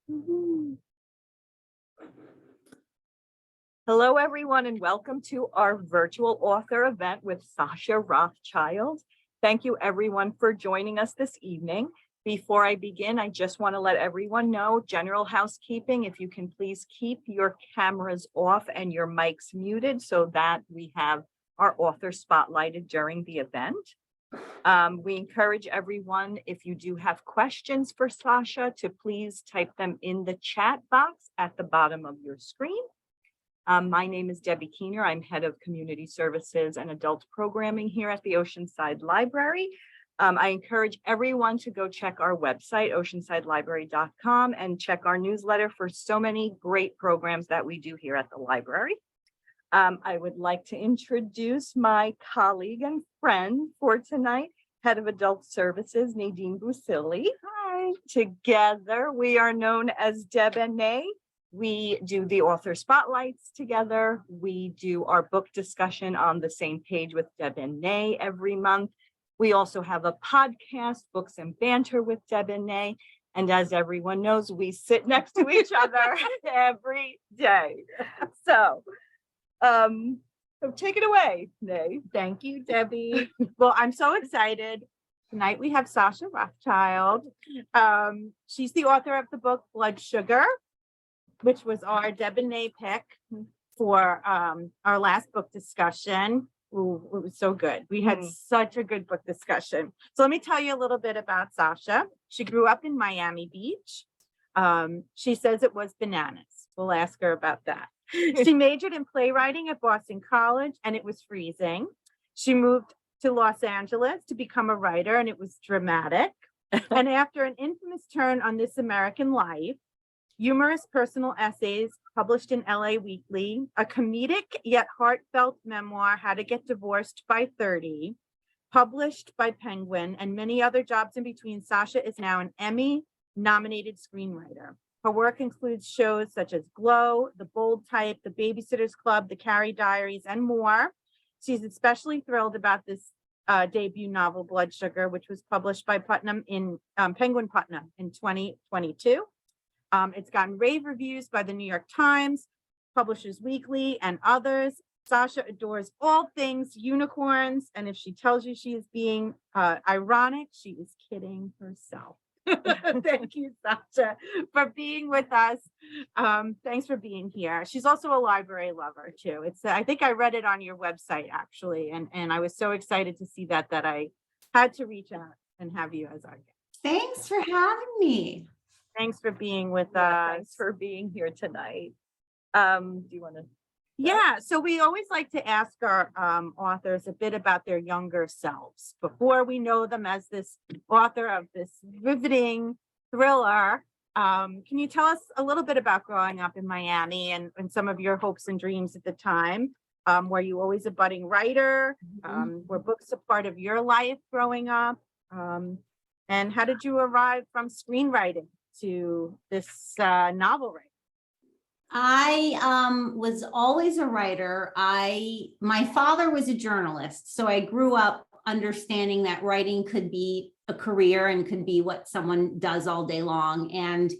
Mhm. Hello, everyone, and welcome to our virtual author event with Sascha Rothchild. Thank you, everyone, for joining us this evening. Before I begin, I just want to let everyone know, general housekeeping, if you can please keep your cameras off and your mics muted so that we have our author spotlighted during the event. We encourage everyone, if you do have questions for Sascha, to please type them in the chat box at the bottom of your screen. My name is Debbie Keener. I'm head of community services and adult programming here at the Oceanside Library. I encourage everyone to go check our website, oceansidelibrary.com, and check our newsletter for so many great programs that we do here at the library. I would like to introduce my colleague and friend for tonight, Head of Adult Services, Nadine Busili. Hi. Together, we are known as Deb and Nay. We do the author spotlights together. We do our book discussion on the same page with Deb and Nay every month. We also have a podcast, Books and Banter with Deb and Nay. And as everyone knows, we sit next to each other every day. So take it away, Nay. Thank you, Debbie. Well, I'm so excited. Tonight we have Sascha Rothchild. She's the author of the book Blood Sugar, which was our Deb and Nay pick for our last book discussion. Ooh, it was so good. We had such a good book discussion. So let me tell you a little bit about Sascha. She grew up in Miami Beach. She says it was bananas. We'll ask her about that. She majored in playwriting at Boston College, and it was freezing. She moved to Los Angeles to become a writer, and it was dramatic. And after an infamous turn on This American Life, humorous personal essays published in LA Weekly, a comedic yet heartfelt memoir, How to Get Divorced by 30, published by Penguin, and many other jobs in between, Sascha is now an Emmy-nominated screenwriter. Her work includes shows such as Glow, The Bold Type, The Babysitter's Club, The Carrie Diaries, and more. She's especially thrilled about this debut novel, Blood Sugar, which was published by Putnam in Penguin Putnam in 2022. It's gotten rave reviews by the New York Times, Publishers Weekly, and others. Sascha adores all things unicorns, and if she tells you she is being ironic, she is kidding herself. Thank you, Sascha, for being with us. Thanks for being here. She's also a library lover too. I think I read it on your website actually, and I was so excited to see that I had to reach out and have you as our guest. Thanks for having me. Thanks for being with us. Thanks for being here tonight. Do you want to? Yeah, so we always like to ask our authors a bit about their younger selves before we know them as this author of this riveting thriller. Can you tell us a little bit about growing up in Miami and some of your hopes and dreams at the time? Were you always a budding writer? Were books a part of your life growing up? And how did you arrive from screenwriting to this novel writing? I was always a writer. My father was a journalist, so I grew up understanding that writing could be a career and could be what someone does all day long. And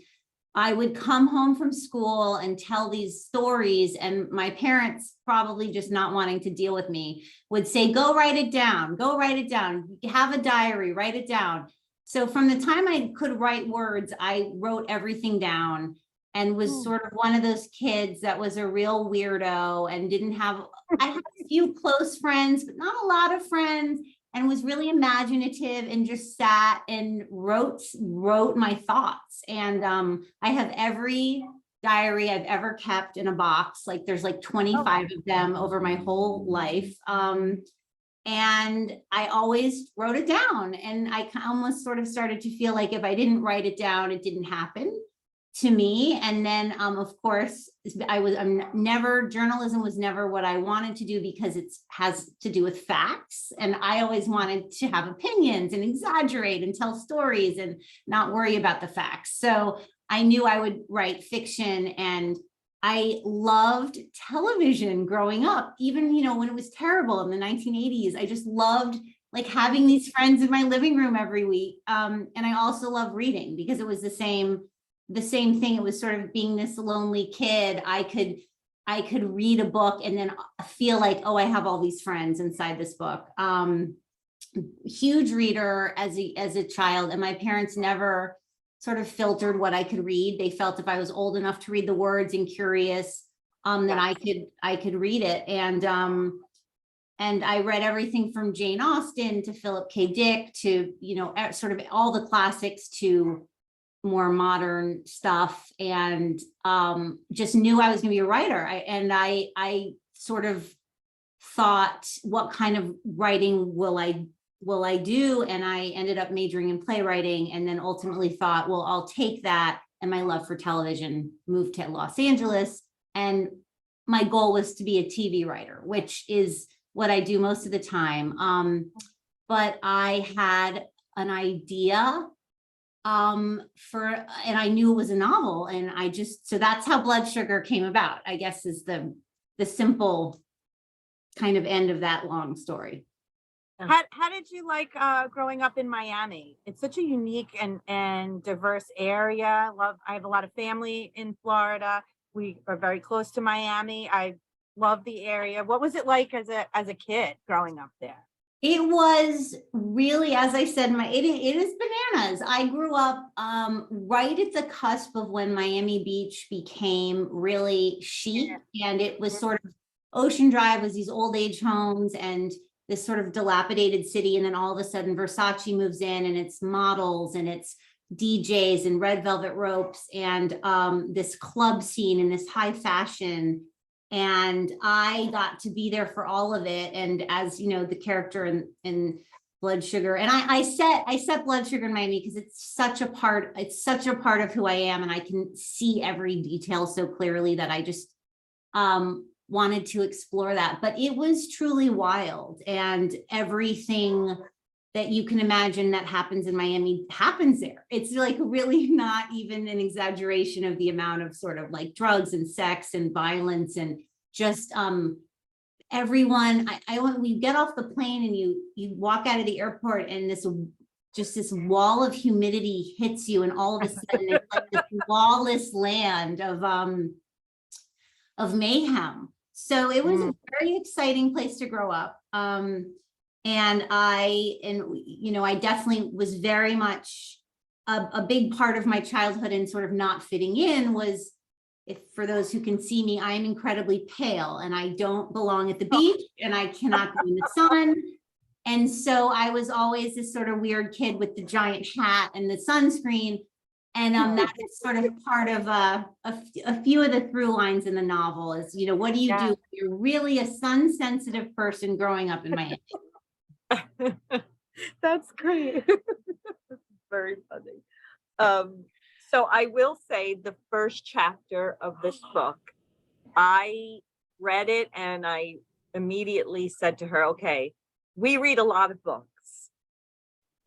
I would come home from school and tell these stories, and my parents, probably just not wanting to deal with me, would say, go write it down, have a diary, write it down. So from the time I could write words, I wrote everything down and was sort of one of those kids that was a real weirdo and I had a few close friends, but not a lot of friends, and was really imaginative and just sat and wrote my thoughts. And I have every diary I've ever kept in a box. Like there's like 25 of them over my whole life. And I always wrote it down, and I almost sort of started to feel like if I didn't write it down, it didn't happen to me. And then, of course, journalism was never what I wanted to do because it has to do with facts. And I always wanted to have opinions and exaggerate and tell stories and not worry about the facts. So I knew I would write fiction, and I loved television growing up, even, when it was terrible in the 1980s. I just loved like having these friends in my living room every week. And I also love reading because it was the same the same thing. It was sort of being this lonely kid. I could read a book and then feel like, oh, I have all these friends inside this book. Huge reader as a child, and my parents never sort of filtered what I could read. They felt if I was old enough to read the words and curious, that I could read it. And I read everything from Jane Austen to Philip K. Dick to, sort of all the classics to more modern stuff, and just knew I was going to be a writer. I sort of thought, what kind of writing will I do? And I ended up majoring in playwriting, and then ultimately thought, well, I'll take that and my love for television, moved to Los Angeles. And my goal was to be a TV writer, which is what I do most of the time. But I had an idea and I knew it was a novel, and so that's how Blood Sugar came about, I guess, is the simple kind of end of that long story. How did you like growing up in Miami? It's such a unique and diverse area. I have a lot of family in Florida. We are very close to Miami. I love the area. What was it like as a kid growing up there? It was really, as I said, it is bananas. I grew up right at the cusp of when Miami Beach became really chic, and it was sort of, Ocean Drive was these old age homes and this sort of dilapidated city. And then all of a sudden Versace moves in, and it's models and it's DJs and red velvet ropes and this club scene and this high fashion. And I got to be there for all of it. And as you know, the character in Blood Sugar, and I set Blood Sugar in Miami because it's such a part of who I am, and I can see every detail so clearly that I just wanted to explore that. But it was truly wild, and everything that you can imagine that happens in Miami happens there. It's like really not even an exaggeration of the amount of sort of like drugs and sex and violence and just everyone. We get off the plane and you walk out of the airport, and this wall of humidity hits you, and all of a sudden it's like this lawless land of mayhem. So it was a very exciting place to grow up. And I definitely was very much a big part of my childhood, and sort of not fitting in was, for those who can see me, I am incredibly pale, and I don't belong at the beach, and I cannot go in the sun. And so I was always this sort of weird kid with the giant hat and the sunscreen. And that is sort of part of a few of the through lines in the novel is, what do you do if you're really a sun sensitive person growing up in Miami? That's great. Very funny. So I will say the first chapter of this book, I read it and I immediately said to her, okay, we read a lot of books.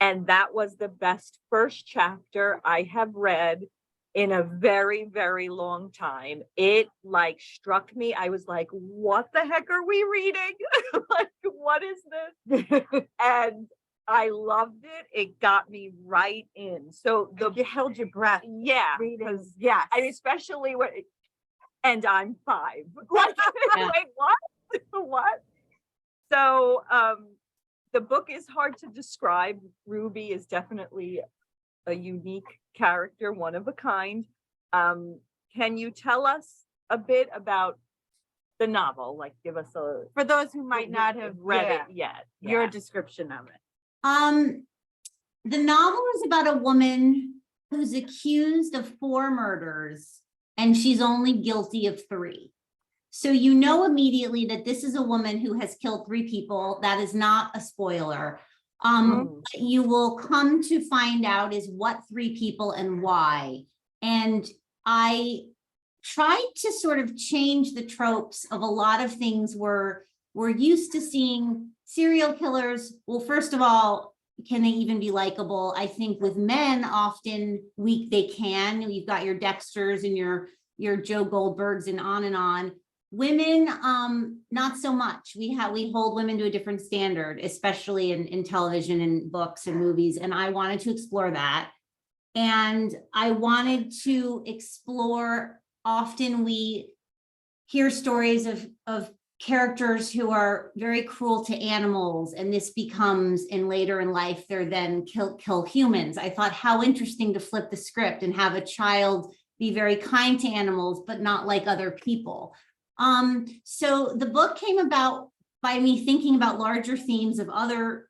And that was the best first chapter I have read in a very, very long time. It like struck me. I was like, what the heck are we reading? Like, what is this? And I loved it. It got me right in. So You held your breath. yeah, Reading. Yeah. and especially when, and I'm 5. Like, wait, what? What? So, the book is hard to describe. Ruby is definitely a unique character, one of a kind. Can you tell us a bit about the novel? Like, give us For those who might not have read it yet. your description of it. The novel is about a woman who's accused of 4 murders, and she's only guilty of 3. So you know immediately that this is a woman who has killed 3 people. That is not a spoiler. What you will come to find out is what 3 people and why. And I tried to sort of change the tropes of a lot of things we're used to seeing. Serial killers, well, first of all, can they even be likable? I think with men, often they can. You've got your Dexters and your Joe Goldbergs and on and on. Women, not so much. We hold women to a different standard, especially in television and books and movies. And I wanted to explore that. And I wanted to explore, often we hear stories of characters who are very cruel to animals, and this becomes in later in life, they're then kill humans. I thought how interesting to flip the script and have a child be very kind to animals, but not like other people. So the book came about by me thinking about larger themes of other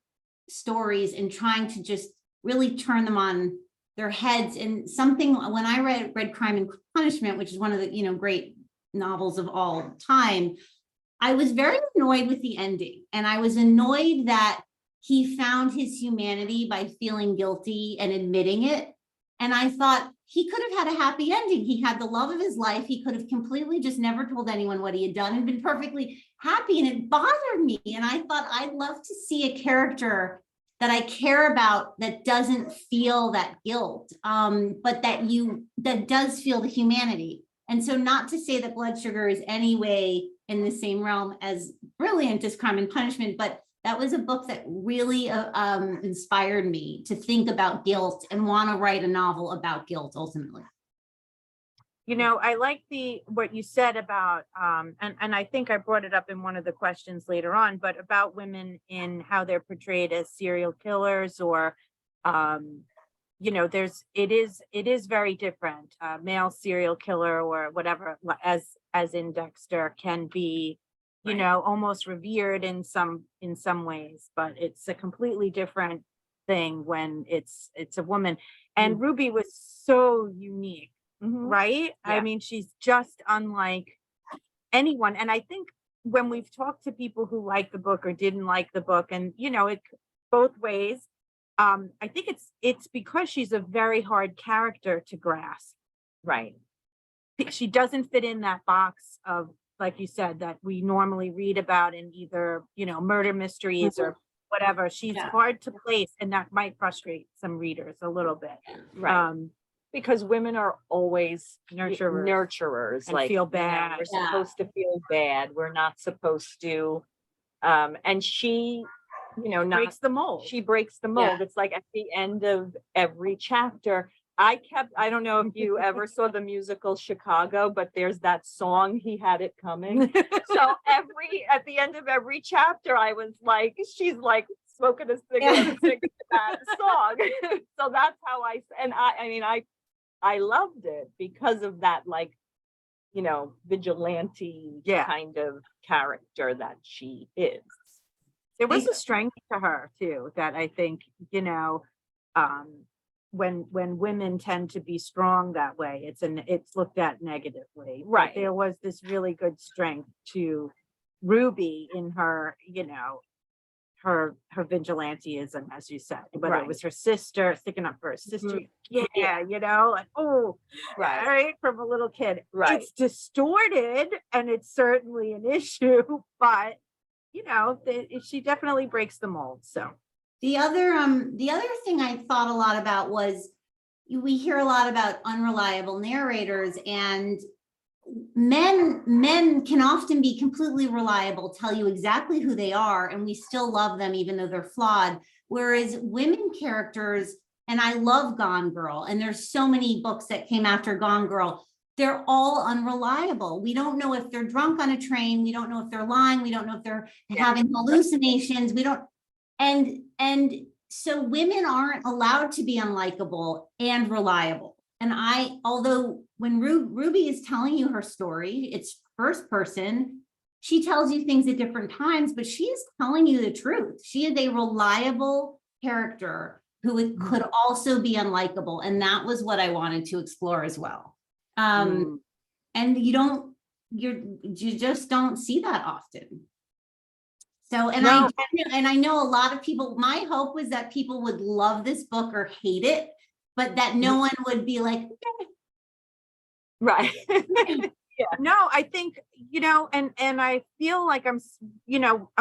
stories and trying to just really turn them on their heads. And something, when I read Crime and Punishment, which is one of the great novels of all time, I was very annoyed with the ending. And I was annoyed that he found his humanity by feeling guilty and admitting it. And I thought he could have had a happy ending. He had the love of his life. He could have completely just never told anyone what he had done and been perfectly happy. And it bothered me. And I thought I'd love to see a character that I care about that doesn't feel that guilt, but that does feel the humanity. And so, not to say that Blood Sugar is any way in the same realm as brilliant as Crime and Punishment, but that was a book that really inspired me to think about guilt and want to write a novel about guilt ultimately. I like what you said about, and I think I brought it up in one of the questions later on, but about women in how they're portrayed as serial killers, or, it is very different. Male serial killer or whatever, as in Dexter, can be, almost revered in some ways, but it's a completely different thing when it's a woman. And Ruby was so unique. Right? Yeah. I mean, she's just unlike anyone. And I think when we've talked to people who like the book or didn't like the book, and it both ways, I think it's because she's a very hard character to grasp. Right. She doesn't fit in that box of, like you said, that we normally read about in either, murder mysteries or whatever. She's hard to place, and that might frustrate some readers a little bit. Right. Because women are always nurturers, and like feel bad. We're supposed to feel bad. We're not supposed to. And she, breaks the mold. She breaks the mold. Yeah. It's like at the end of every chapter, I don't know if you ever saw the musical Chicago, but there's that song, He Had It Coming. So at the end of every chapter, I was like, she's like smoking a cigarette and singing that song. So that's how I loved it because of that, like, vigilante kind of character that she is. There was a strength to her too, that I think, when women tend to be strong that way, it's looked at negatively. Right. But there was this really good strength to Ruby in her, her vigilantism, as you said, whether it was her sister sticking up for her sister, right, from a little kid. Right. It's distorted, and it's certainly an issue, but she definitely breaks the mold. So the other thing I thought a lot about was, we hear a lot about unreliable narrators, and men can often be completely reliable, tell you exactly who they are, and we still love them even though they're flawed. Whereas women characters, and I love Gone Girl, and there's so many books that came after Gone Girl, they're all unreliable. We don't know if they're drunk on a train. We don't know if they're lying. We don't know if they're having hallucinations. We don't, and so women aren't allowed to be unlikable and reliable. And although when Ruby is telling you her story, it's first person, she tells you things at different times, but she is telling you the truth. She is a reliable character who could also be unlikable. And that was what I wanted to explore as well. And you just don't see that often. So, and I know a lot of people, my hope was that people would love this book or hate it, but that no one would be like, right. No, I think, and I feel like I'm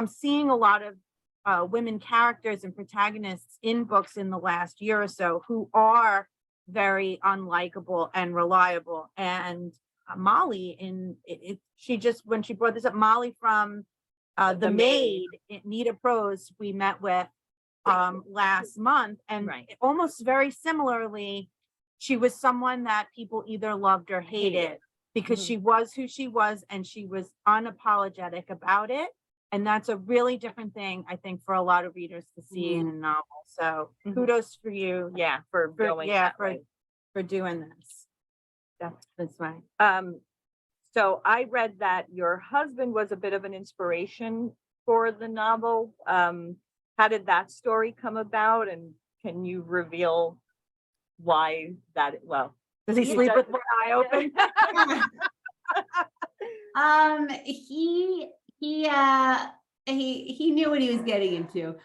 seeing a lot of women characters and protagonists in books in the last year or so who are very unlikable and reliable. And Molly, when she brought this up, Molly from The Maid, Nita Prose, we met with last month, and almost very similarly, she was someone that people either loved or hated because she was who she was and she was unapologetic about it. And that's a really different thing, I think, for a lot of readers to see in a novel. So kudos for you. Yeah, for going that way. For doing this. That's right. So I read that your husband was a bit of an inspiration for the novel. How did that story come about? And can you reveal why that, well, Does he sleep with one eye open? He knew what he was getting into.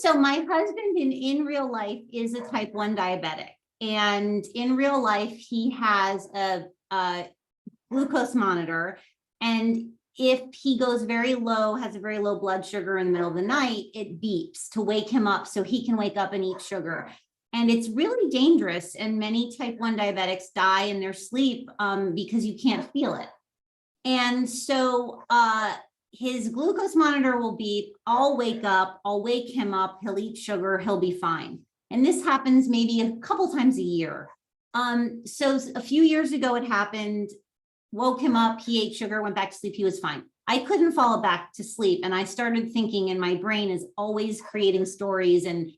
So my husband in real life is a type 1 diabetic, and in real life he has a glucose monitor, and if he goes very low, has a very low blood sugar in the middle of the night, it beeps to wake him up so he can wake up and eat sugar. And it's really dangerous, and many type 1 diabetics die in their sleep because you can't feel it. And so his glucose monitor will beep, I'll wake up, I'll wake him up, he'll eat sugar, he'll be fine. And this happens maybe a couple times a year. So a few years ago it happened, woke him up, he ate sugar, went back to sleep, he was fine. I couldn't fall back to sleep. And I started thinking, and my brain is always creating stories and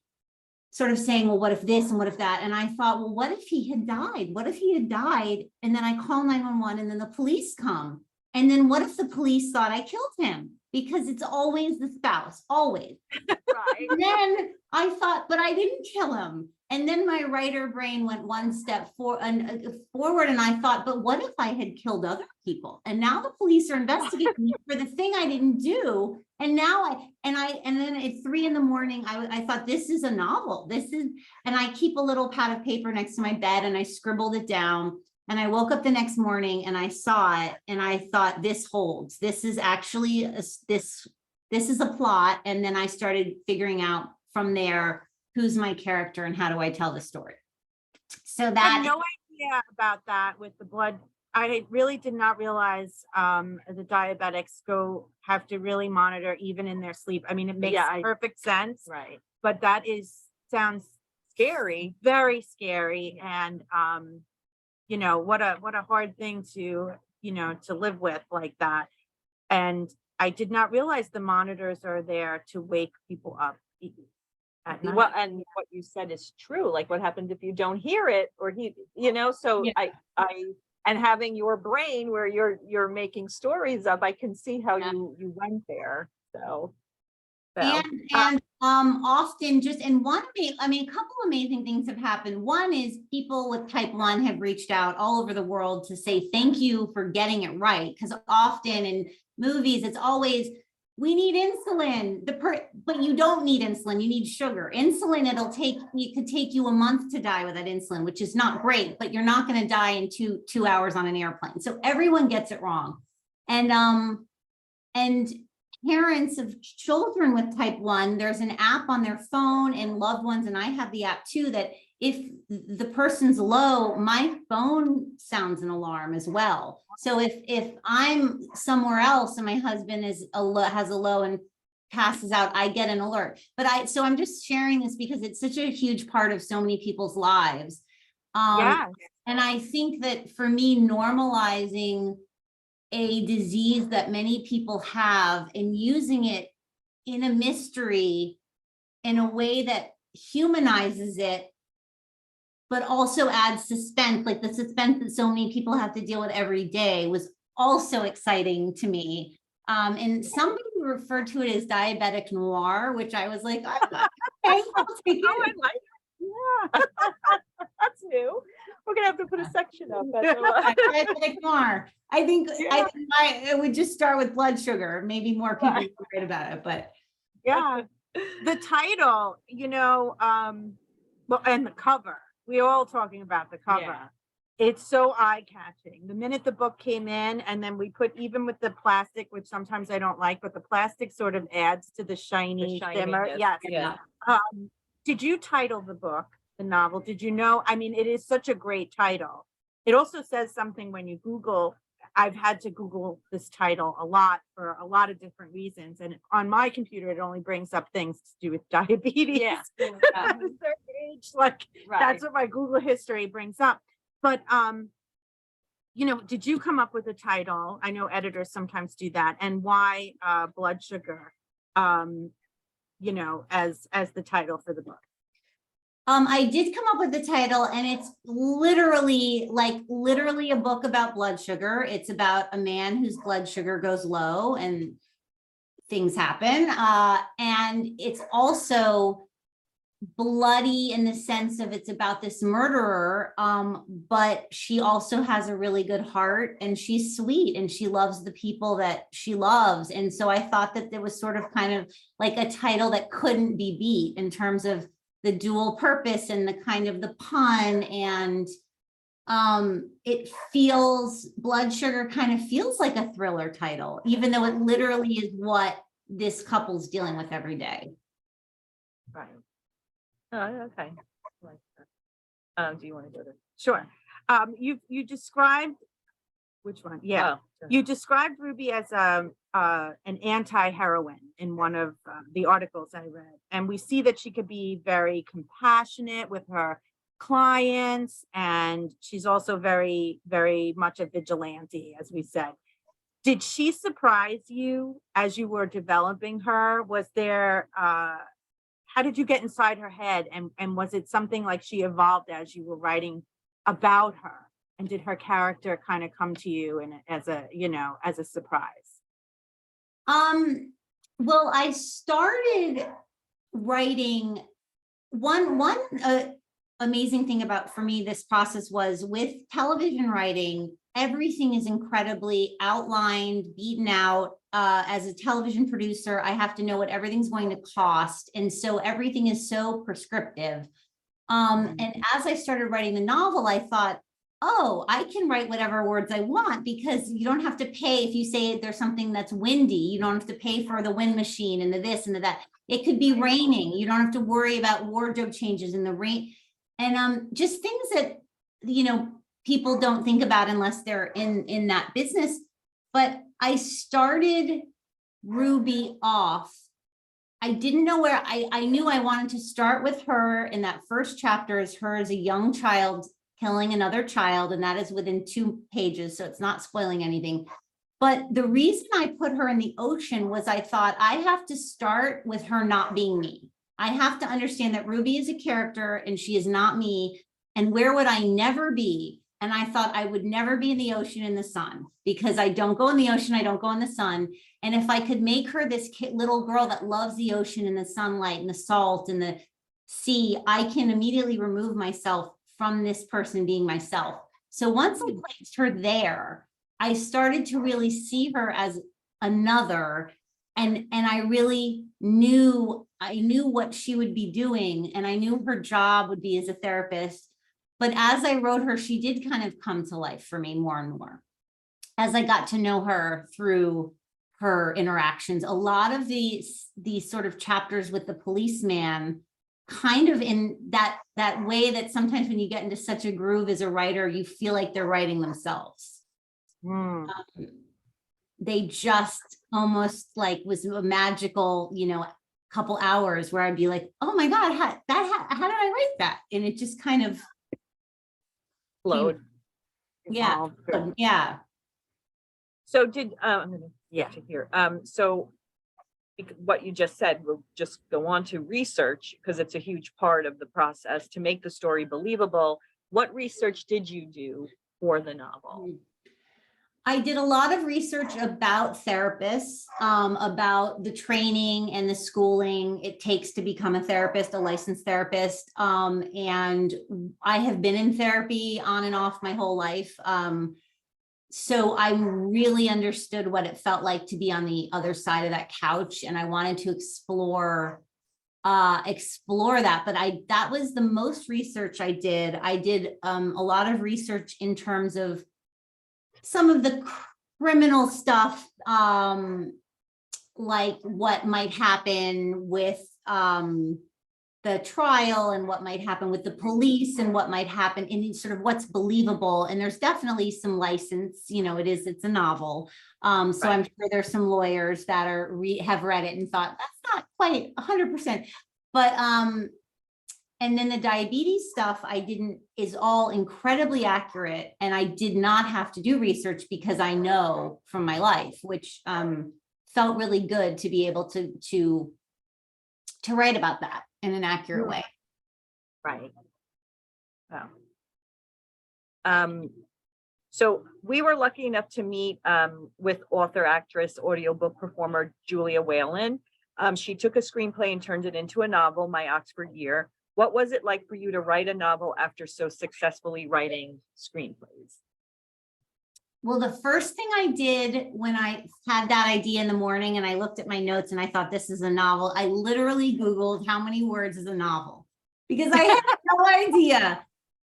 sort of saying, well, what if this and what if that? And I thought, well, what if he had died? What if he had died? And then I call 911 and then the police come. And then what if the police thought I killed him? Because it's always the spouse, always. Right. And then I thought, but I didn't kill him. And then my writer brain went one step forward, and I thought, but what if I had killed other people? And now the police are investigating me for the thing I didn't do. And now and then at 3 a.m, I thought, this is a novel. And I keep a little pad of paper next to my bed and I scribbled it down. And I woke up the next morning and I saw it and I thought, this holds. This is actually this is a plot. And then I started figuring out from there, who's my character and how do I tell the story? So that I had no idea about that with the blood. I really did not realize the diabetics have to really monitor even in their sleep. I mean, it makes perfect sense. Right. But that sounds Scary. very scary. And what a hard thing to live with like that. And I did not realize the monitors are there to wake people up at night. Well, and what you said is true. Like, what happens if you don't hear it, or so I and having your brain where you're making stories up, I can see how you went there. So and often just a couple amazing things have happened. One is people with type 1 have reached out all over the world to say thank you for getting it right, because often in movies it's always, we need insulin, but you don't need insulin, you need sugar. Insulin, it could take you a month to die with that insulin, which is not great, but you're not going to die in two hours on an airplane. So everyone gets it wrong. And parents of children with type 1, there's an app on their phone, and loved ones, and I have the app too, that if the person's low, my phone sounds an alarm as well. So if I'm somewhere else and my husband has a low and passes out, I get an alert. So I'm just sharing this because it's such a huge part of so many people's lives. And I think that for me, normalizing a disease that many people have and using it in a mystery in a way that humanizes it, but also adds suspense, like the suspense that so many people have to deal with every day, was also exciting to me. And somebody referred to it as diabetic noir, which I was like, okay, I'll take it. I like it. Yeah. That's new. We're gonna have to put a section up. Diabetic noir. I think it would just start with blood sugar. Maybe more people would write about it, but the title, well, and the cover. We're all talking about the cover. Yeah. It's so eye-catching. The minute the book came in, and then we put, even with the plastic, which sometimes I don't like, but the plastic sort of adds to the shiny shimmer. Yes. Yeah. Did you title the book, the novel? Did you know? I mean, it is such a great title. It also says something when you Google I've had to Google this title a lot for a lot of different reasons. And on my computer, it only brings up things to do with diabetes. Yeah. At a certain age, like that's what my Google history brings up. But you know, did you come up with a title? I know editors sometimes do that. And why Blood Sugar, you know, as the title for the book? I did come up with the title, and it's literally a book about blood sugar. It's about a man whose blood sugar goes low and things happen. And it's also bloody in the sense of it's about this murderer, but she also has a really good heart, and she's sweet, and she loves the people that she loves. And so I thought that there was sort of kind of like a title that couldn't be beat in terms of the dual purpose and the kind of the pun. And it feels, Blood Sugar kind of feels like a thriller title, even though it literally is what this couple's dealing with every day. Right. Oh, okay. Do you want to go to? Sure. You described, which one? Yeah. Oh, You described Ruby as an anti-heroine in one of the articles I read. And we see that she could be very compassionate with her clients. And she's also very, very much a vigilante, as we said. Did she surprise you as you were developing her? Was there, how did you get inside her head? And was it something like she evolved as you were writing about her? And did her character kind of come to you and as a, you know, as a surprise? Well, I started writing one amazing thing about, for me, this process was with television writing, everything is incredibly outlined, beaten out. As a television producer, I have to know what everything's going to cost. And so everything is so prescriptive. And as I started writing the novel, I thought, oh, I can write whatever words I want, because you don't have to pay. If you say there's something that's windy, you don't have to pay for the wind machine and the this and the that. It could be raining. You don't have to worry about wardrobe changes in the rain. And just things that, you know, people don't think about unless they're in that business. But I started Ruby off. I didn't know where I knew I wanted to start with her in that first chapter as her as a young child killing another child, and that is within 2 pages, so it's not spoiling anything. But the reason I put her in the ocean was I thought I have to start with her not being me. I have to understand that Ruby is a character and she is not me. And where would I never be? And I thought I would never be in the ocean in the sun, because I don't go in the ocean, I don't go in the sun. And if I could make her this little girl that loves the ocean and the sunlight and the salt and the sea, I can immediately remove myself from this person being myself. So once I placed her there, I started to really see her as another, and I really knew, I knew what she would be doing, and I knew her job would be as a therapist. But as I wrote her, she did kind of come to life for me more and more as I got to know her through her interactions. A lot of these sort of chapters with the policeman, kind of in that way that sometimes when you get into such a groove as a writer, you feel like they're writing themselves. They just almost like was a magical, you know, couple hours where I'd be like, oh my God, how did I write that? And it just kind of Flowed. yeah. Yeah. So did, I'm gonna, to hear, so what you just said, we'll just go on to research, because it's a huge part of the process to make the story believable. What research did you do for the novel? I did a lot of research about therapists, about the training and the schooling it takes to become a therapist, a licensed therapist. And I have been in therapy on and off my whole life. So I really understood what it felt like to be on the other side of that couch. And I wanted to explore that. But that was the most research I did. I did a lot of research in terms of some of the criminal stuff, like what might happen with the trial and what might happen with the police and what might happen in sort of what's believable. And there's definitely some license, it's a novel. So I'm sure there's some lawyers that have read it and thought that's not quite 100%, but, and then the diabetes stuff is all incredibly accurate. And I did not have to do research because I know from my life, which, felt really good to be able to write about that in an accurate way. Right. Wow. So we were lucky enough to meet with author, actress, audiobook performer Julia Whalen. She took a screenplay and turned it into a novel, My Oxford Year. What was it like for you to write a novel after so successfully writing screenplays? Well, the first thing I did when I had that idea in the morning and I looked at my notes and I thought this is a novel, I literally Googled how many words is a novel because I had no idea.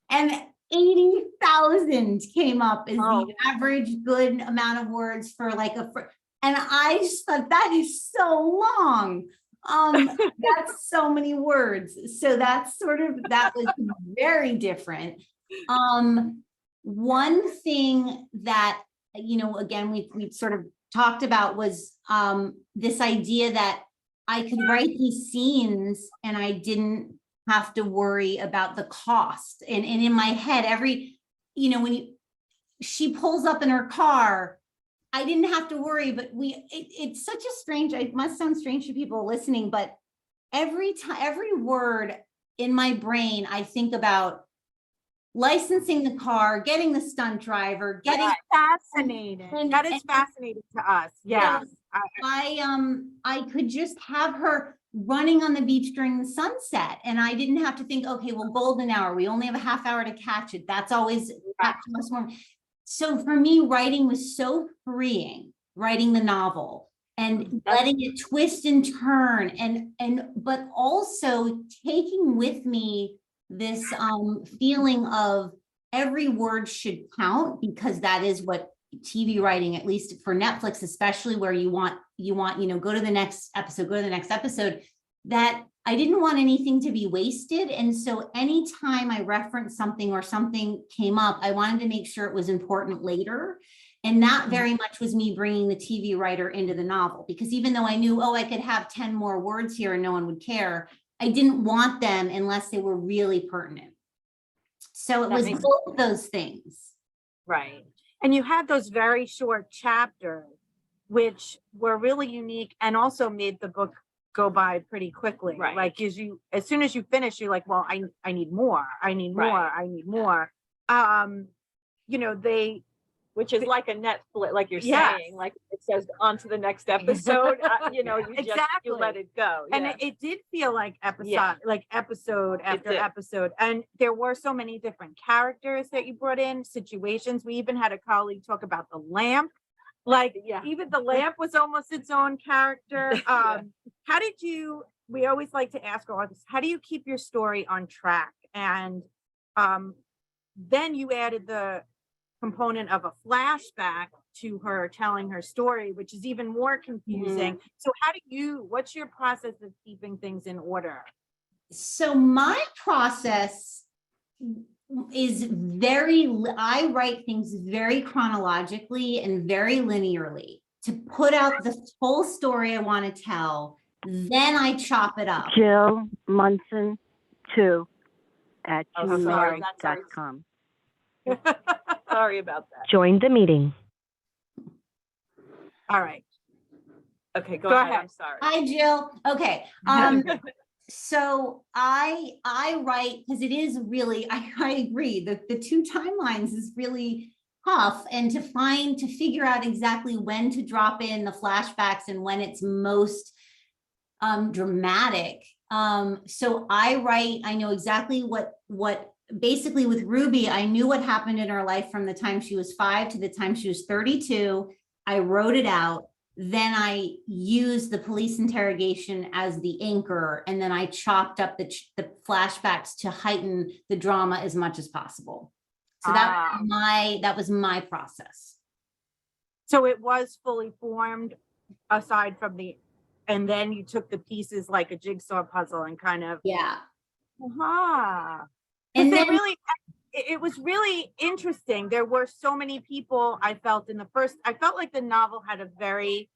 And 80,000 came up as the average good amount of words for like and I just thought that is so long. That's so many words. So that was very different. One thing that, again, we sort of talked about was this idea that I could write these scenes and I didn't have to worry about the cost. And in my head, when she pulls up in her car, I didn't have to worry, but it's such a strange, it must sound strange to people listening, but every word in my brain, I think about licensing the car, getting the stunt driver, getting fascinating. That is fascinating to us. Yes. I could just have her running on the beach during the sunset. And I didn't have to think, okay, well, golden hour, we only have a half hour to catch it. That's always much more. So for me, writing was so freeing, writing the novel and letting it twist and turn but also taking with me this feeling of every word should count, because that is what TV writing, at least for Netflix, especially where you want, go to the next episode, that I didn't want anything to be wasted. And so anytime I referenced something or something came up, I wanted to make sure it was important later. And that very much was me bringing the TV writer into the novel, because even though I knew, I could have 10 more words here and no one would care, I didn't want them unless they were really pertinent. So it was both those things. Right. And you had those very short chapters, which were really unique and also made the book go by pretty quickly. Right. Like as soon as you finish, you're like, well, I need more. I need more. Right. I need more. Which is like a Netflix, like you're Yes. saying, like it says on to the next episode, you let it go. And Yeah. it did feel like episode, Yeah. like episode after episode. And there were so many different characters that you brought in, situations. We even had a colleague talk about the lamp. Like even the lamp was almost its own character. How did we always like to ask our authors, how do you keep your story on track? And then you added the component of a flashback to her telling her story, which is even more confusing. So what's your process of keeping things in order? So my process is I write things very chronologically and very linearly to put out the full story I want to tell. Then I chop it up. Jill Munson 2 at gmail.com. Sorry about that. Join the meeting. All right. Okay, go ahead. I'm sorry. Hi, Jill. Okay. So I write, because it is really, I agree that the two timelines is really tough, and to figure out exactly when to drop in the flashbacks and when it's most dramatic. So I write, I know exactly what basically with Ruby, I knew what happened in her life from the time she was 5 to the time she was 32. I wrote it out. Then I used the police interrogation as the anchor, and then I chopped up the flashbacks to heighten the drama as much as possible. So that was my process. So it was fully formed aside from the and then you took the pieces like a jigsaw puzzle and kind of, Yeah. aha. And They then really, it was really interesting. There were so many people I felt I felt like the novel had a very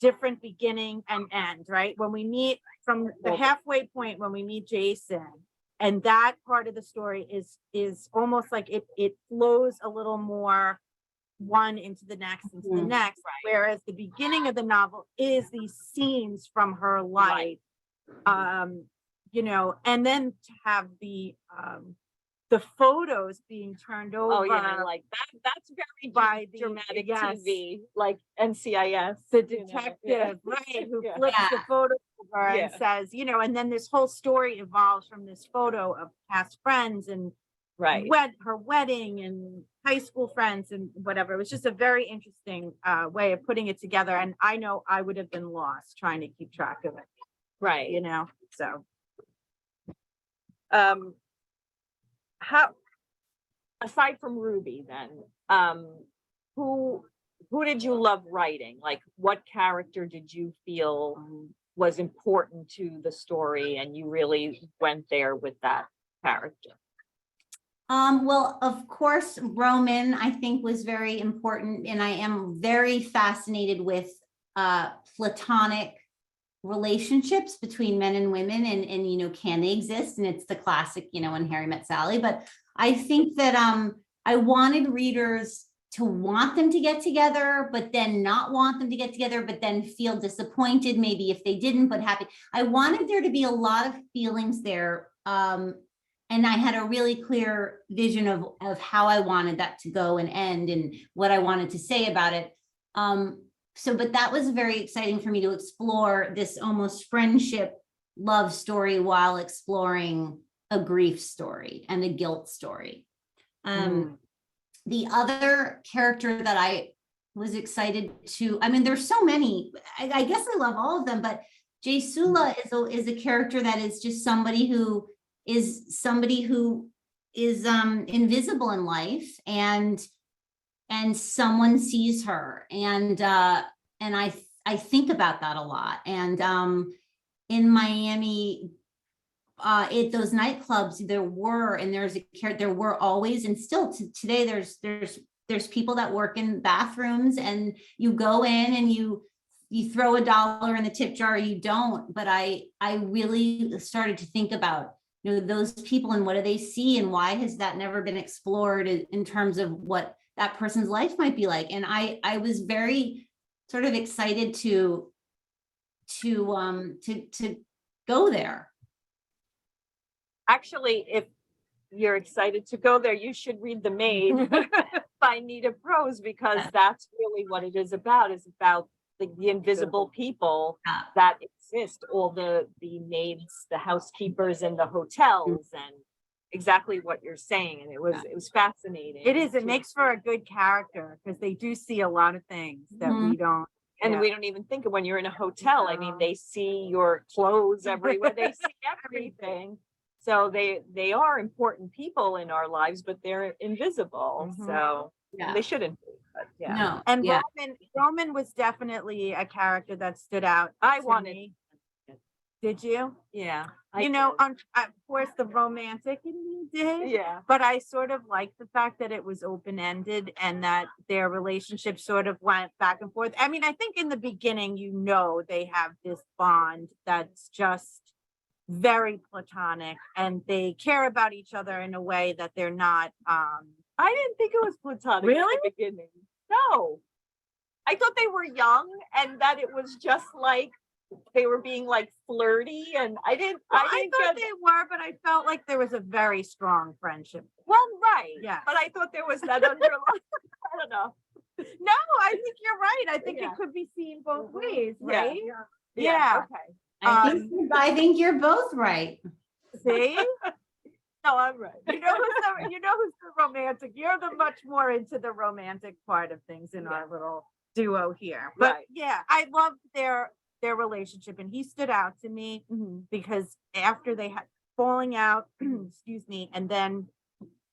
different beginning and end, right? When we meet from the halfway point, when we meet Jason, and that part of the story is almost like it flows a little more one into the next, whereas the beginning of the novel is these scenes from her life. You know, and then to have the photos being turned over. Oh yeah, like that's very by the dramatic yes, TV, like NCIS. the detective, right, who flips the photo over and says, you know, and then this whole story evolves from this photo of past friends and her wedding and high school friends and whatever. It was just a very interesting way of putting it together. And I know I would have been lost trying to keep track of it. Right. You know, so. How, aside from Ruby then, who did you love writing? Like what character did you feel was important to the story and you really went there with that character? Well, of course, Roman, I think, was very important, and I am very fascinated with platonic relationships between men and women, and you know, can they exist? And it's the classic, you know, when Harry met Sally. But I think that I wanted readers to want them to get together, but then not want them to get together, but then feel disappointed maybe if they didn't, but happy. I wanted there to be a lot of feelings there. And I had a really clear vision of how I wanted that to go and end and what I wanted to say about it. But that was very exciting for me to explore this almost friendship love story while exploring a grief story and a guilt story. The other character that I was excited to, I mean, there's so many, I guess I love all of them, but Jesula is a character that is just somebody who is invisible in life, and someone sees her, and I think about that a lot. And in Miami, at those nightclubs, there were always, and still today, there's people that work in bathrooms, and you go in and you throw $1 in the tip jar, or you don't. But I really started to think about, you know, those people and what do they see, and why has that never been explored in terms of what that person's life might be like. And I was very sort of excited to go there. Actually, if you're excited to go there, you should read The Maid by Nita Prose, because that's really what it is about the invisible people that exist, all the maids, the housekeepers in the hotels, and exactly what you're saying. And it was fascinating. It is. It makes for a good character, because they do see a lot of things that we don't. And we don't even think of when you're in a hotel. I mean, they see your clothes everywhere. They see everything. So they are important people in our lives, but they're invisible. So they shouldn't be. But No. And Roman was definitely a character that stood out. I wanted. Me. Did you? Yeah. You know, of course, the romantic in me did. Yeah. But I sort of liked the fact that it was open-ended and that their relationship sort of went back and forth. I mean, I think in the beginning, you know, they have this bond that's just very platonic, and they care about each other in a way that they're not. I didn't think it was platonic Really? at the beginning. No. I thought they were young and that it was just like they were being like flirty, and I thought they were, but I felt like there was a very strong friendship. Well, right. Yeah. But I thought there was that underlying, I don't know. No, I think you're right. I think it could be seen both ways, right? Yeah. Okay. I think you're both right. See? No, I'm right. You know who's the romantic. You're the much more into the romantic part of things in our little duo here. But I loved their relationship, and he stood out to me because after they had falling out, excuse me, and then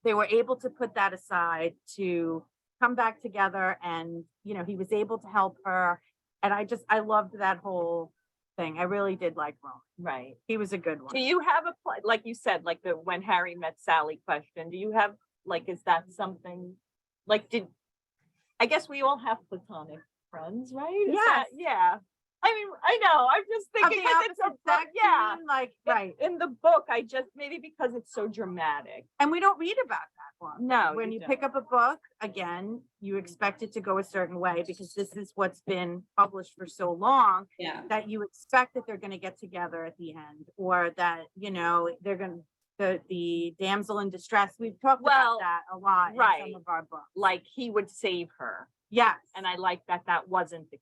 they were able to put that aside to come back together, and you know, he was able to help her, And I loved that whole thing. I really did like Roman. Right. He was a good one. Do you have a, like you said, like the when Harry met Sally question, do you have, like, is that something, like, I guess we all have platonic friends, right? Yes. Yeah. I mean, I know, I'm just Of thinking, the 'cause it's a opposite book, sex, you yeah. mean? Like, right. In the book, I just, maybe because it's so dramatic. And we don't read about that one. No, When you you pick don't. up a book, again, you expect it to go a certain way because this is what's been published for so long Yeah. that you expect that they're going to get together at the end, or that, they're going to, the damsel in distress. We've talked Well, about that a lot right. in some of our books. Like he would save her. Yes. And I like that wasn't the,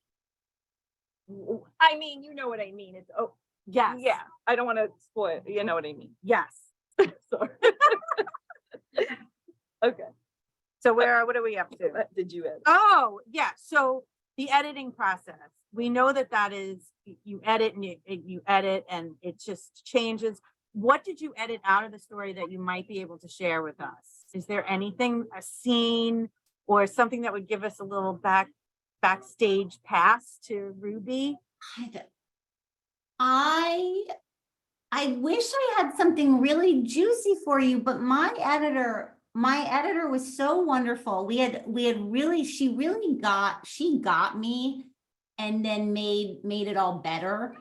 I mean, you know what I mean. It's, oh, Yes. yeah, I don't want to spoil, you know what I mean. Yes. Sorry. Okay. So what are we up to? What did you edit? Oh, yeah. So the editing process, we know that is, you edit and you edit and it just changes. What did you edit out of the story that you might be able to share with us? Is there anything, a scene or something that would give us a little backstage pass to Ruby? I wish I had something really juicy for you, but my editor was so wonderful. She got me and then made it all better.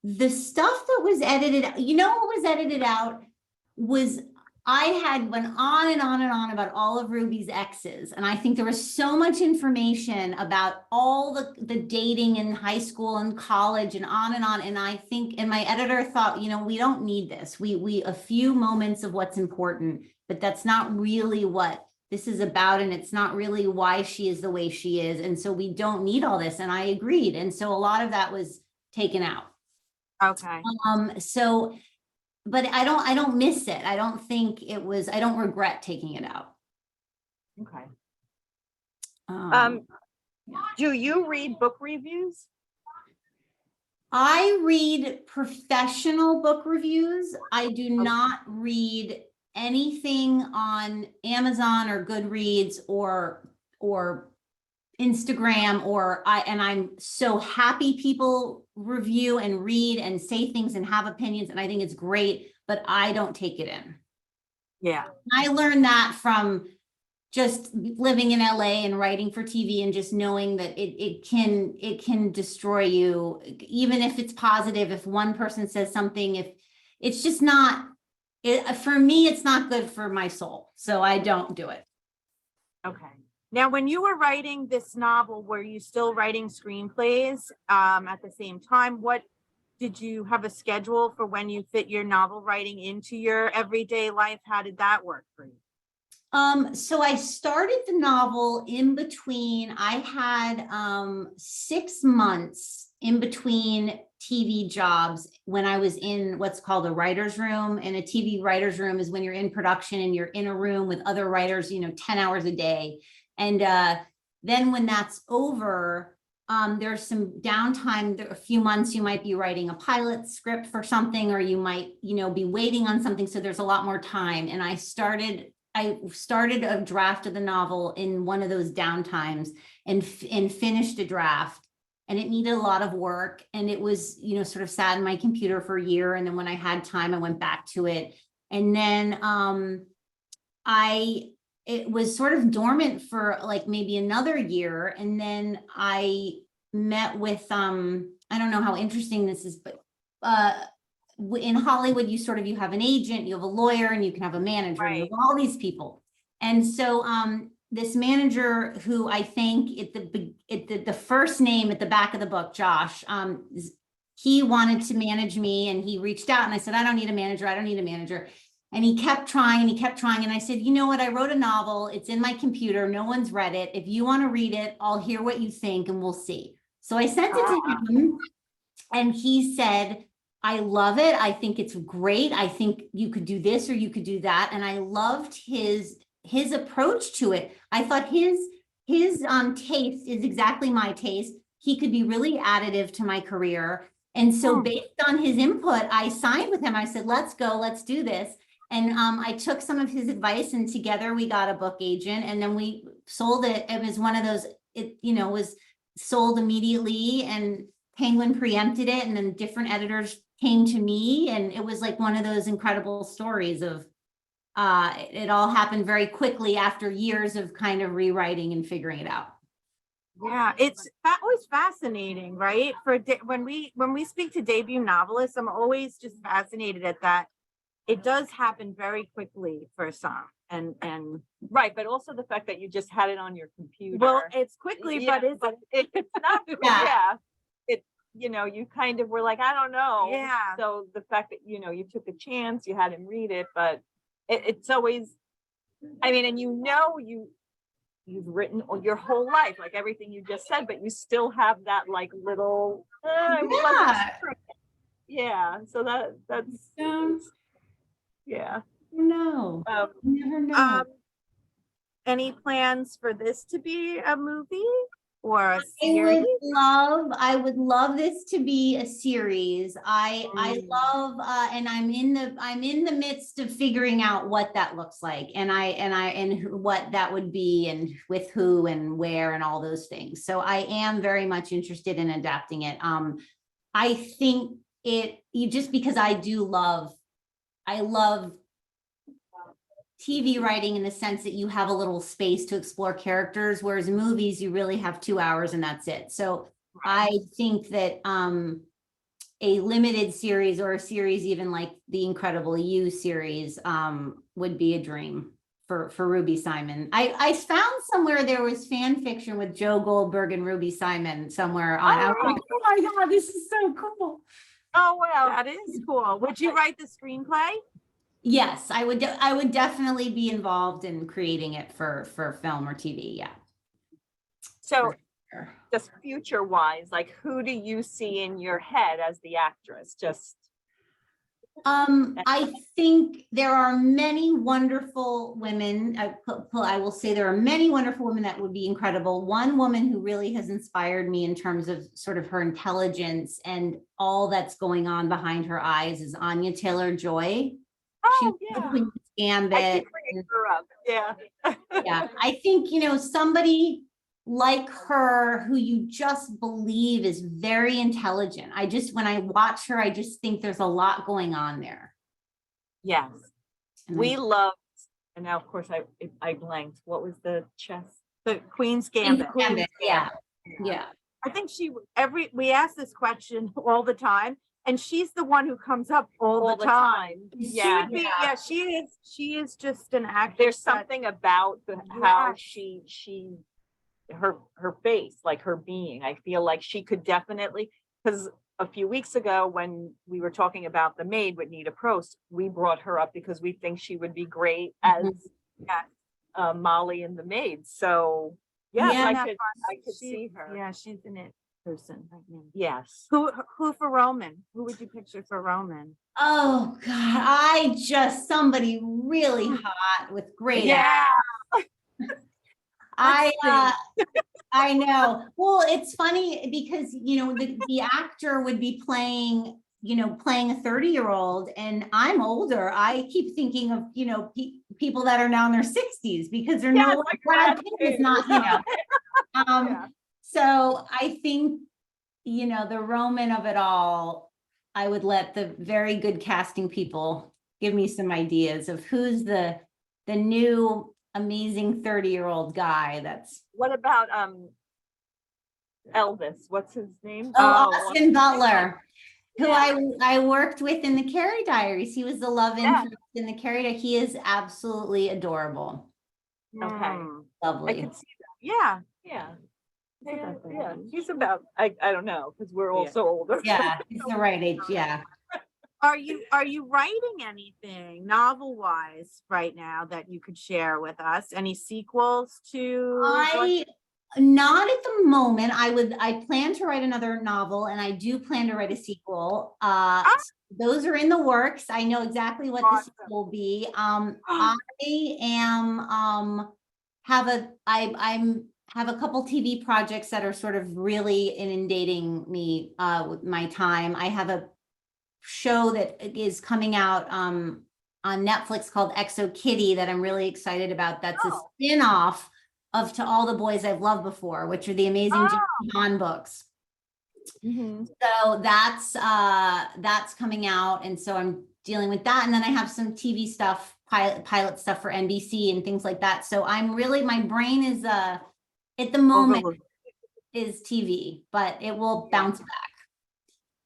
The stuff that was edited, what was edited out was I had went on and on and on about all of Ruby's exes. And I think there was so much information about all the dating in high school and college and on and on. And I think, and my editor thought, we don't need this. We a few moments of what's important, but that's not really what this is about. And it's not really why she is the way she is. And so we don't need all this. And I agreed. And so a lot of that was taken out. Okay. But I don't miss it. I don't regret taking it out. Okay. Yeah. Do you read book reviews? I read professional book reviews. I do not read anything on Amazon or Goodreads or Instagram and I'm so happy people review and read and say things and have opinions. And I think it's great, but I don't take it in. Yeah. I learned that from just living in LA and writing for TV and just knowing that it can destroy you, even if it's positive. If one person says something, if it's just not, for me, it's not good for my soul. So I don't do it. Okay. Now, when you were writing this novel, were you still writing screenplays at the same time? What did you have a schedule for when you fit your novel writing into your everyday life? How did that work for you? So I started the novel in between. I had 6 months in between TV jobs when I was in what's called a writer's room. And a TV writer's room is when you're in production and you're in a room with other writers, 10 hours a day. And then when that's over, there's some downtime. A few months, you might be writing a pilot script for something, or you might, be waiting on something. So there's a lot more time. And I started a draft of the novel in one of those downtimes and finished a draft. And it needed a lot of work. And it was, sort of sat in my computer for a year. And then when I had time, I went back to it. And then it was sort of dormant for like maybe another year. And then I met with, I don't know how interesting this is, but in Hollywood, you have an agent, you have a lawyer, and you can have a manager, Right. You have all these people. And so this manager, who I think the first name at the back of the book, Josh, he wanted to manage me, and he reached out and I said, I don't need a manager. And he kept trying and he kept trying. And I said, you know what? I wrote a novel. It's in my computer. No one's read it. If you want to read it, I'll hear what you think and we'll see. So I sent it to him and he said, I love it. I think it's great. I think you could do this or you could do that. And I loved his approach to it. I thought his taste is exactly my taste. He could be really additive to my career. And so based on his input, I signed with him. I said, let's go, let's do this. And I took some of his advice and together we got a book agent and then we sold it. It was one of those, was sold immediately, and Penguin preempted it, and then different editors came to me, and it was like one of those incredible stories of it all happened very quickly after years of kind of rewriting and figuring it out. Yeah, it's always fascinating, right? When we speak to debut novelists, I'm always just fascinated at that. It does happen very quickly for some, and Right, but also the fact that you just had it on your computer. well, it's quickly, Yeah, but it's not. Yeah. Yeah, it, you kind of were like, I don't know. Yeah. So the fact that you took a chance, you had him read it, but it's always, I mean, and you've written your whole life, like everything you just said, but you still have that like little. I wasn't sure. Yeah. So that's yeah. No, you never know. any plans for this to be a movie or a series? I would love this to be a series. I love, and I'm in the midst of figuring out what that looks like, and what that would be, and with who and where and all those things. So I am very much interested in adapting it. I think just because I love TV writing in the sense that you have a little space to explore characters, whereas in movies, you really have 2 hours and that's it. So I think that a limited series, or a series even like the Incredible You series, would be a dream for Ruby Simon. I found somewhere there was fan fiction with Joe Goldberg and Ruby Simon somewhere on. I was like, oh my God, this is so cool. Oh, well, that is cool. Would you write the screenplay? Yes, I would definitely be involved in creating it for film or TV. Yeah. So just future wise, like who do you see in your head as the actress? Just I think there are many wonderful women. I will say there are many wonderful women that would be incredible. One woman who really has inspired me in terms of sort of her intelligence and all that's going on behind her eyes is Anya Taylor-Joy. oh yeah, Gambit. I keep bringing her up. Yeah, Yeah, I think somebody like her who you just believe is very intelligent. When I watch her, I just think there's a lot going on there. yes. And We loved, and now of course I blanked. What was the chess? The Queen's Gambit. Yeah. I think we ask this question all the time, and she's the one who comes up all the time. Yeah, She is just an actress. There's something about how her face, like her being. I feel like she could definitely, because a few weeks ago when we were talking about The Maid with Nita Prost, we brought her up because we think she would be great as Molly in The Maid. So I could see her. Yeah, she's in it. Person right now. Yes. Who for Roman? Who would you picture for Roman? Oh God, somebody really hot with great. Yeah. I know. Well, it's funny because the actor would be playing a 30-year-old, and I'm older. I keep thinking of people that are now in their 60s because they're no like Brad Pitt is not So I think, the Roman of it all, I would let the very good casting people give me some ideas of who's the new amazing 30-year-old guy that's. What about Elvis? What's his name? Austin Butler, who I worked with in the Carrie Diaries. He was the love interest in the Carrie Diaries. He is absolutely adorable. Okay. Lovely. I can see that. Yeah. He's about, I don't know, because we're also older. Yeah, he's the right age. Yeah. Are you writing anything novel wise right now that you could share with us? Any sequels to? Not at the moment. I plan to write another novel, and I do plan to write a sequel. Those are in the works. I know exactly what the sequel will be. I have a couple TV projects that are sort of really inundating me with my time. I have a show that is coming out on Netflix called Exo Kitty that I'm really excited about. That's a spin-off of To All the Boys I've Loved Before, which are the amazing Jackie Hahn books. Mhm. So that's coming out. And so I'm dealing with that. And then I have some TV stuff, pilot stuff for NBC and things like that. So I'm really, my brain is at the moment is TV, but it will bounce back.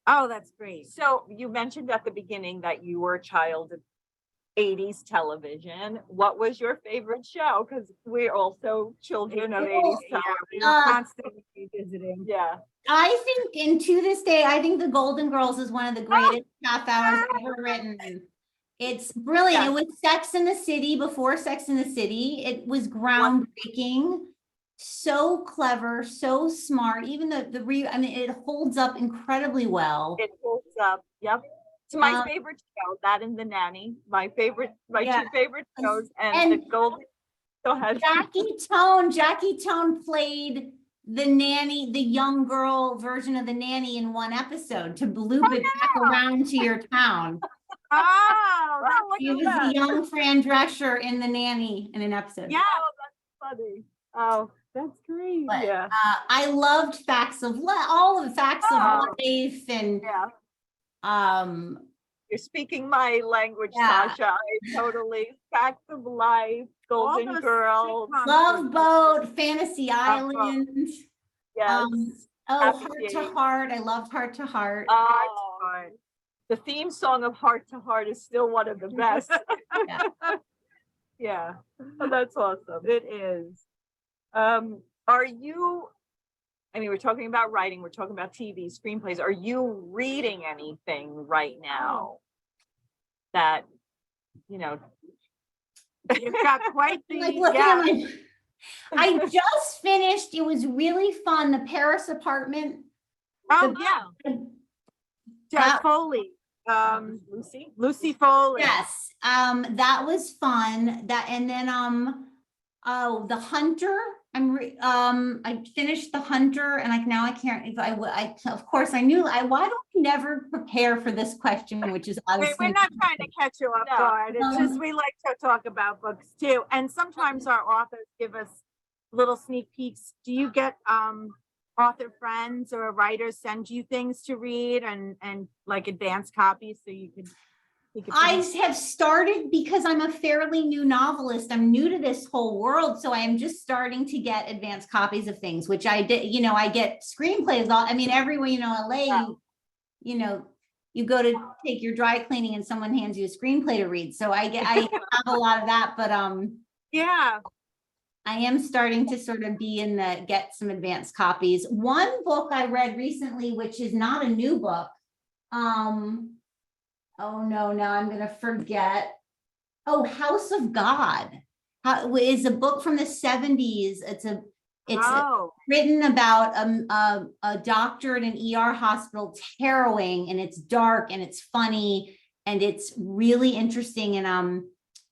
Oh, that's great. So you mentioned at the beginning that you were a child of 80s television. What was your favorite show? Because we're also children of 80s television. We were constantly visiting. Yeah. I think, and to this day, I think The Golden Girls is one of the greatest half hours ever written. It's brilliant. Yeah. It was Sex in the City before Sex in the City. It was groundbreaking, so clever, so smart. Even I mean, it holds up incredibly well. It holds up. Yep. It's my favorite show, that and The Nanny. My two favorite shows, and The Golden. Go ahead. Jackie Tone played the nanny, the young girl version of the nanny in one episode to loop it back around to your town. She was the young Fran Drescher in The Nanny in an episode. Yeah. Oh, that's funny. Oh, that's great. But, yeah. I loved Facts of Life, all of Facts of Life, and You're speaking my language, Yeah. Sasha. I totally. Facts of Life, Golden those Girls. sitcoms. Love Boat, Fantasy Island. Yes. Heart Happy to Days. Heart. I loved Heart to Heart. Oh, the theme song of Heart to Heart is still one of the best. Yeah. Yeah. Oh, that's awesome. It is. Are you, I mean, we're talking about writing, we're talking about TV, screenplays. Are you reading anything right now that, you know? You've got quite the, Like looking at my, I just finished, it was really fun, The Paris Apartment. Oh, The- yeah. Jeff Foley. Lucy Foley. Yes, that was fun. That, and then The Hunter. I finished The Hunter, and I can't. If I of course I knew. Why don't we never prepare for this question, which is We're not trying to catch you off guard. It's just we like to talk about books too, and sometimes our authors give us little sneak peeks. Do you get author friends or writers send you things to read and like advanced copies so you could? I have started because I'm a fairly new novelist. I'm new to this whole world. So I am just starting to get advanced copies of things, which I did, I get screenplays. Everywhere, LA, you go to take your dry cleaning and someone hands you a screenplay to read. So I have a lot of that, but yeah, I am starting to sort of get some advanced copies. One book I read recently, which is not a new book. Oh no, now I'm going to forget. Oh, House of God is a book from the 70s. It's written about a doctor at an ER hospital. It's harrowing, and it's dark, and it's funny, and it's really interesting. And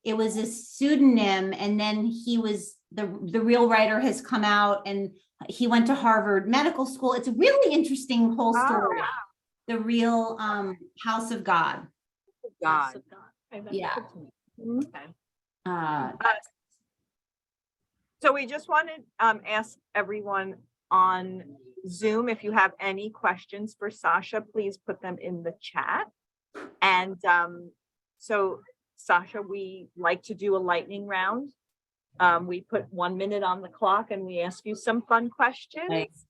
it was a pseudonym, and then he was the real writer has come out, and he went to Harvard Medical School. It's a really interesting whole story. wow. The real House of God. God. Yeah. Okay. So we just want to ask everyone on Zoom, if you have any questions for Sascha, please put them in the chat. And so Sascha, we like to do a lightning round. We put 1 minute on the clock and we ask you some fun questions. Thanks.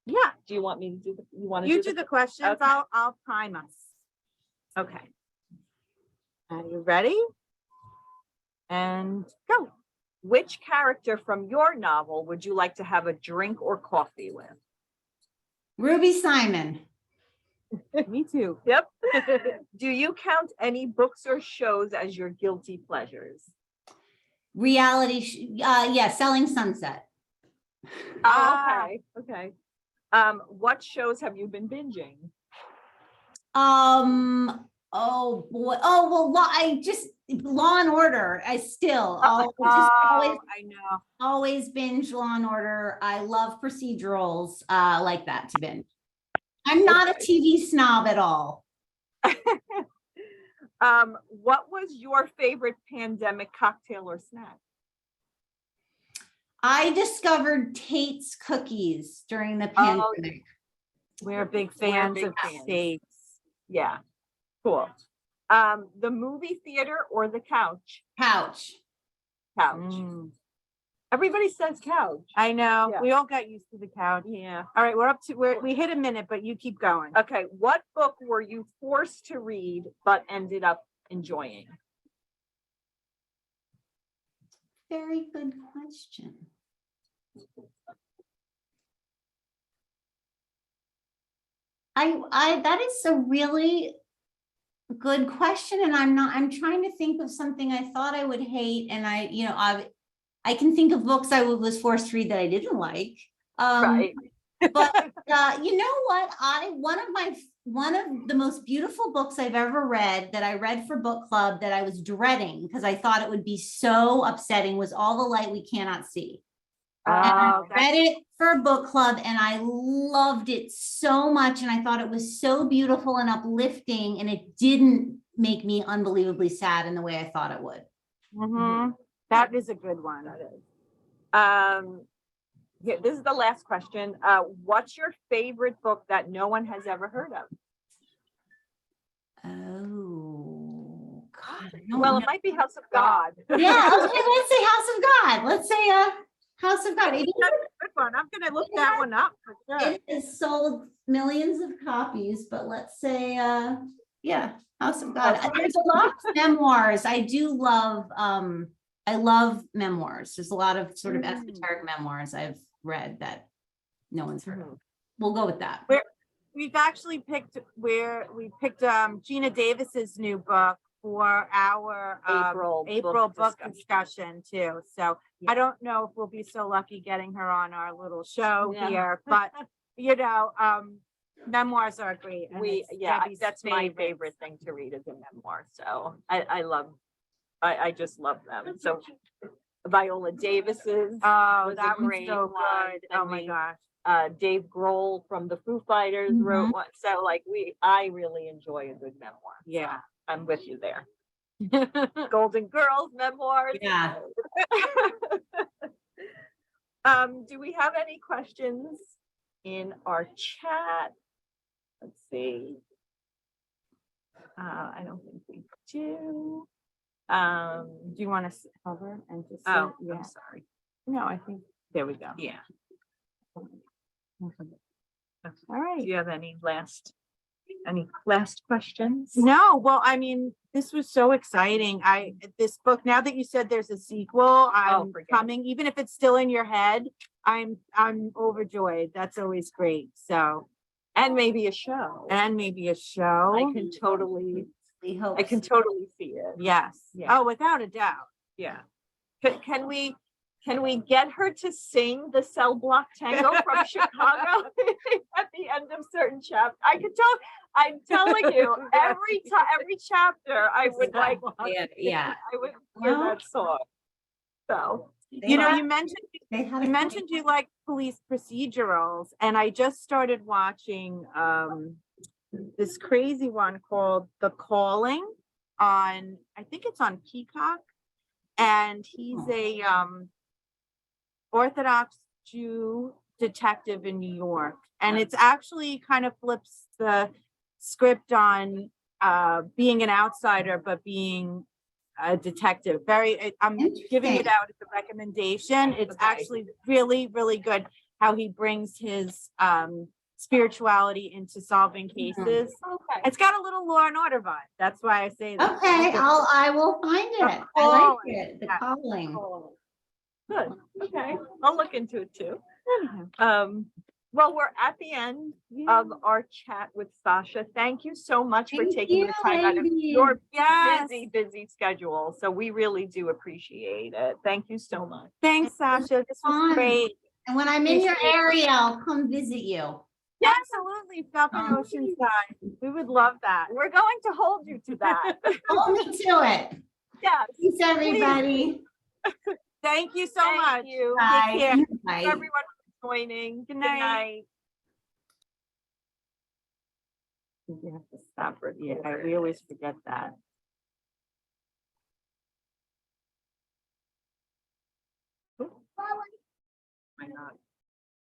Yeah. Do you want me to do You do the questions. Okay. I'll time us. Okay. Are you ready? And go. Which character from your novel would you like to have a drink or coffee with? Ruby Simon. Me too. Yep. Do you count any books or shows as your guilty pleasures? Reality. Selling Sunset. Okay. What shows have you been binging? Oh boy. I just Law and Order. I know. always binge Law and Order. I love procedurals like that to binge. I'm not a TV snob at all. What was your favorite pandemic cocktail or snack? I discovered Tate's cookies during the Oh, pandemic. We're big We're fans big of fans. States. Yeah, cool. The movie theater or the couch? Couch. Couch. Mm. Everybody says couch. I know. Yeah. We all got used to the couch. Yeah. All right, we hit a minute, but you keep going. Okay, what book were you forced to read but ended up enjoying? Very good question. That is a really good question. And I'm trying to think of something I thought I would hate. And I can think of books I was forced to read that I didn't like. Right. But you know what? One of the most beautiful books I've ever read that I read for book club that I was dreading because I thought it would be so upsetting was All the Light We Cannot See. And I read it for book club and I loved it so much. And I thought it was so beautiful and uplifting. And it didn't make me unbelievably sad in the way I thought it would. Mhm. That is a good one. That is. Yeah, this is the last question. What's your favorite book that no one has ever heard of? Oh, God. I don't Well, know. it might be House of God. Yeah, okay, let's say House of God. Let's say House of God. That's a good one. I'm gonna look that one up for sure. It has sold millions of copies, but let's say, yeah, House of God. There's a lot of memoirs. I do love, I love memoirs. There's a lot of sort of esoteric memoirs I've read that no one's heard of. We'll go with that. We've actually picked Gina Davis's new book for our April book discussion too. So I don't know if we'll be so lucky getting her on our little show here, but memoirs are great. And it's Debbie's that's my favorite. favorite thing to read is a memoir. So I just love them. So Viola Davis's. Oh, was a that was great so one. good. Oh And my we- gosh. Dave Grohl from the Foo Fighters wrote one. So I really enjoy a good memoir. Yeah. I'm with you there. Golden Girls memoirs. Yeah. Do we have any questions in our chat? Let's see. I don't think we do. Do you want to cover and just? Oh, yeah. I'm sorry. No, I think there we go. Yeah. All right. Do you have any last questions? No, well, I mean, this was so exciting. This book, now that you said there's a sequel, I'm forget it. coming, even if it's still in your head, I'm overjoyed. That's always great. So, And maybe a show. and maybe a show. I can totally hope I can so. totally see it. Yes. Yeah. Oh, without a doubt. Yeah. Can we get her to sing the Cell Block Tango from Chicago at the end of certain chapters? I'm telling you, every chapter I would like, Yeah. I would hear Well, that song. So, You mentioned you like police procedurals, and I just started watching this crazy one called The Calling on, I think it's on Peacock, and he's a Orthodox Jew detective in New York, and it's actually kind of flips the script on being an outsider but being a detective. I'm giving it out as a recommendation. It's Okay. actually really, really good how he brings his spirituality into solving cases. okay. It's got a little Law and Order vibe. That's why I say that. Okay, I will find it. I like it. The Yeah. calling. Good. Okay. I'll look into it too. Well, we're at the end of our chat with Sascha. Thank you so much for Thank taking the you, time out of ladies. your Yes. busy schedule. So we really do appreciate it. Thank you so much. Thanks, Sascha. This was Fun. great. And when I'm in your area, I'll come visit you. Absolutely. Stop in Oceanside. We would love that. We're going to hold you to that. Hold me to it. Yes. Thanks, everybody. Thank you so Thank much. you. Bye. Take care. Bye. Thank you everyone for joining. Good night. You have to stop it. Yeah, we always forget that. I not?